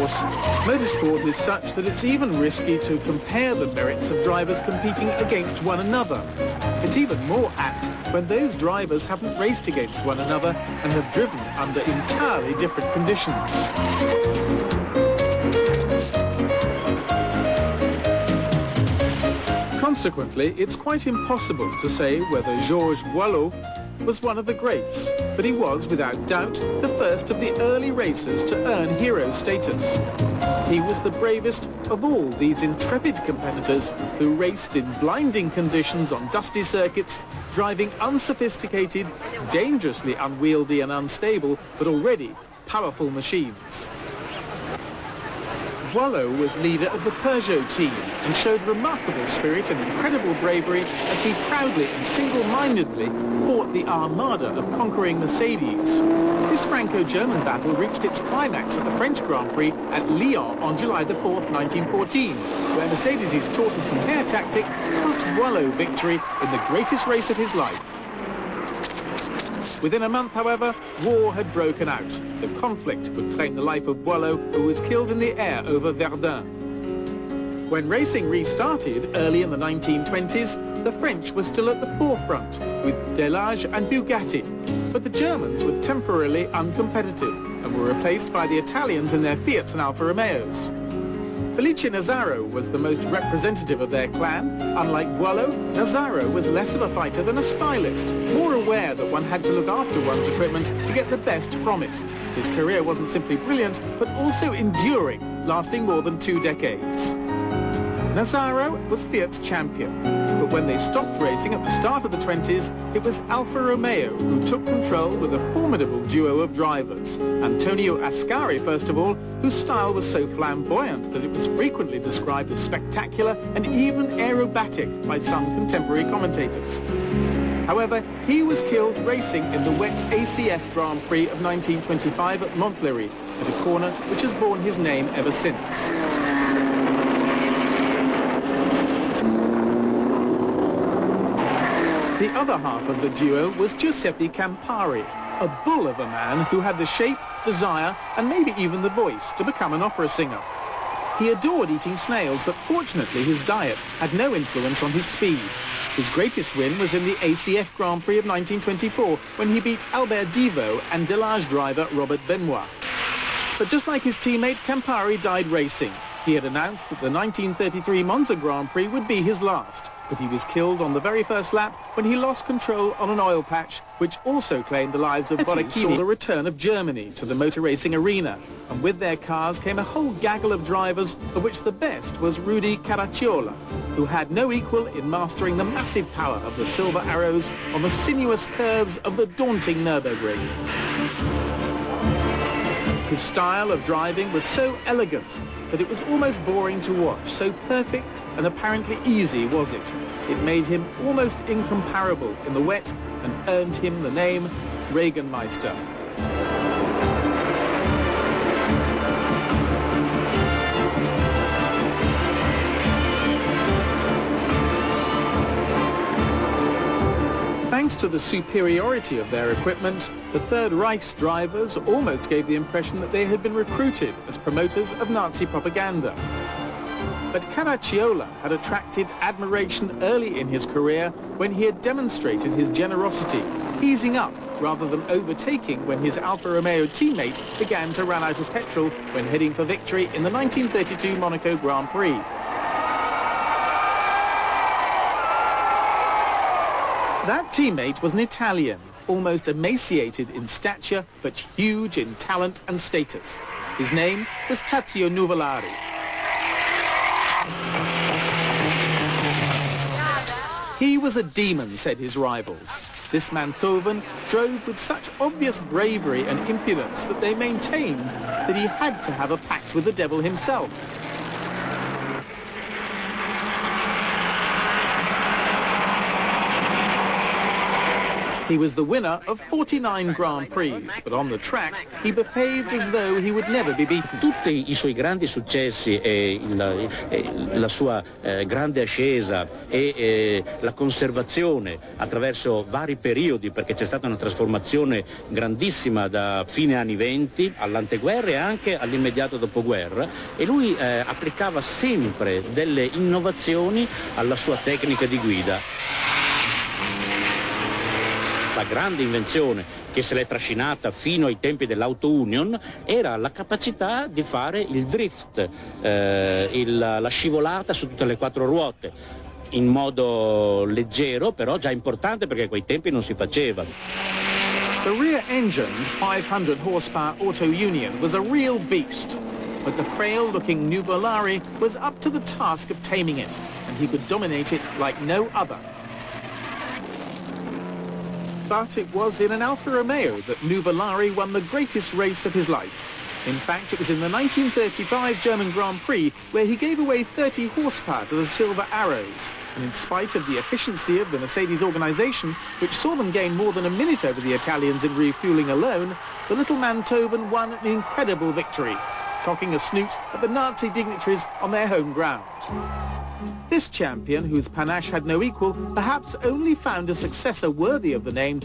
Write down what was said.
course, motorsport is such that it's even risky to compare the merits of drivers competing against one another. It's even more apt when those drivers haven't raced against one another and have driven under entirely different conditions. Consequently, it's quite impossible to say whether Georges Boileau was one of the greats, but he was, without doubt, the first of the early racers to earn hero status. He was the bravest of all these intrepid competitors who raced in blinding conditions on dusty circuits, driving unsophisticated, dangerously unwieldy and unstable, but already powerful machines. Boileau was leader of the Peugeot team and showed remarkable spirit and incredible bravery as he proudly and single-mindedly fought the armada of conquering Mercedes. This Franco-German battle reached its climax at the French Grand Prix at Lyon on July the 4th, 1914, where Mercedes' tortoise and hare tactic cost Boileau victory in the greatest race of his life. Within a month, however, war had broken out. The conflict would claim the life of Boileau, who was killed in the air over Verdun. When racing restarted early in the 1920s, the French were still at the forefront, with Delage and Bugatti, but the Germans were temporarily uncompetitive and were replaced by the Italians in their Fiats and Alfa Romeos. Felice Nazzaro was the most representative of their clan. Unlike Boileau, Nazzaro was less of a fighter than a stylist, more aware that one had to look after one's equipment to get the best from it. His career wasn't simply brilliant, but also enduring, lasting more than 2 decades. Nazzaro was Fiat's champion, but when they stopped racing at the start of the 20s, it was Alfa Romeo who took control with a formidable duo of drivers. Antonio Ascari, first of all, whose style was so flamboyant that it was frequently described as spectacular and even aerobatic by some contemporary commentators. However, he was killed racing in the wet ACF Grand Prix of 1925 at Montlhéry, at a corner which has borne his name ever since. The other half of the duo was Giuseppe Campari, a bull of a man who had the shape, desire, and maybe even the voice to become an opera singer. He adored eating snails, but fortunately his diet had no influence on his speed. His greatest win was in the ACF Grand Prix of 1924, when he beat Albert Divot and Delage driver Robert Benoit. But just like his teammate, Campari died racing. He had announced that the 1933 Monza Grand Prix would be his last, but he was killed on the very first lap when he lost control on an oil patch, which also claimed the lives of Bonacchini. Saw the return of Germany to the motor racing arena, and with their cars came a whole gaggle of drivers, of which the best was Rudi Caracciola, who had no equal in mastering the massive power of the Silver Arrows on the sinuous curves of the daunting Nürburgring. His style of driving was so elegant that it was almost boring to watch, so perfect and apparently easy was it. It made him almost incomparable in the wet and earned him the name Regenmeister. Thanks to the superiority of their equipment, the Third Reich's drivers almost gave the impression that they had been recruited as promoters of Nazi propaganda. But Caracciola had attracted admiration early in his career when he had demonstrated his generosity, easing up rather than overtaking when his Alfa Romeo teammate began to run out of petrol when heading for victory in the 1932 Monaco Grand Prix. That teammate was an Italian, almost emaciated in stature, but huge in talent and status. His name was Tazio Nuvolari. He was a demon, said his rivals. This Mantovan drove with such obvious bravery and impudence that they maintained that he had to have a pact with the devil himself. He was the winner of 49 Grand Prix, but on the track he behaved as though he would never be beaten. Tutti i suoi grandi successi e la sua grande ascesa e la conservazione attraverso vari periodi, perché c'è stata una trasformazione grandissima da fine anni 20 all'anteguerra e anche all'immediato dopoguerra, e lui applicava sempre delle innovazioni alla sua tecnica di guida. La grande invenzione che se l'è trascinata fino ai tempi dell'Auto Union era la capacità di fare il drift, la scivolata su tutte le quattro ruote, in modo leggero, però già importante perché a quei tempi non si faceva. The rear-engined 500 horsepower Auto Union was a real beast, but the frail-looking Nuvolari was up to the task of taming it, and he could dominate it like no other. But it was in an Alfa Romeo that Nuvolari won the greatest race of his life. In fact, it was in the 1935 German Grand Prix where he gave away 30 horsepower to the Silver Arrows. And in spite of the efficiency of the Mercedes organization, which saw them gain more than a minute over the Italians in refueling alone, the little Mantovan won an incredible victory, cocking a snoot at the Nazi dignitaries on their home ground. This champion, whose panache had no equal, perhaps only found a successor worthy of the name